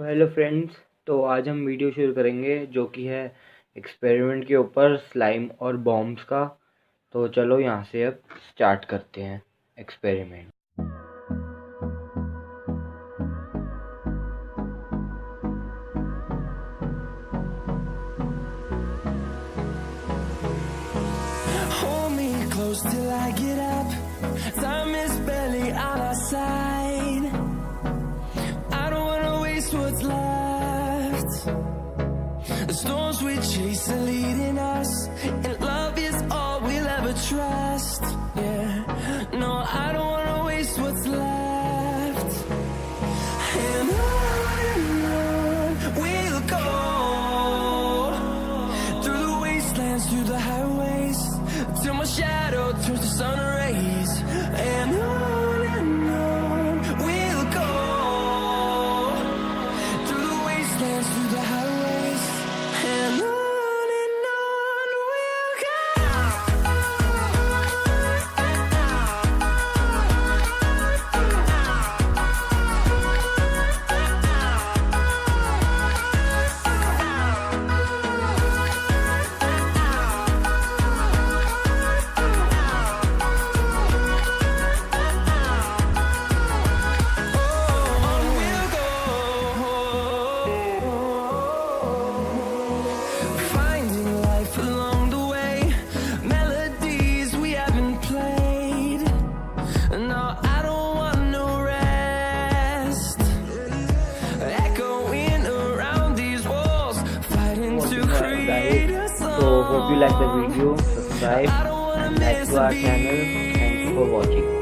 तो hello friends. तो आज हम वीडियो शुरू करेंगे जो कि है एक्सपेरिमेंट के ऊपर स्लाइम और बॉम्ब्स का। तो चलो यहाँ से अब स्टार्ट करते हैं experiment. Hold me close till I get up. Time is barely on our side. I don't wanna waste what's left. The storms we chase are leading us, and love is all we'll ever trust. Yeah, no, I don't wanna waste what's left. And on we'll go, through the wastelands, through the highways, till my shadow turns to sun rays. And on we'll go, through the wastelands, through the highways. And on we'll go. On we'll go. Finding life along the way, melodies we haven't played. No, I don't want no rest. Echoing around these walls, fighting to create a song. So hope you like the video, subscribe I don't wanna and like miss to a our beat. channel. Thank you for watching.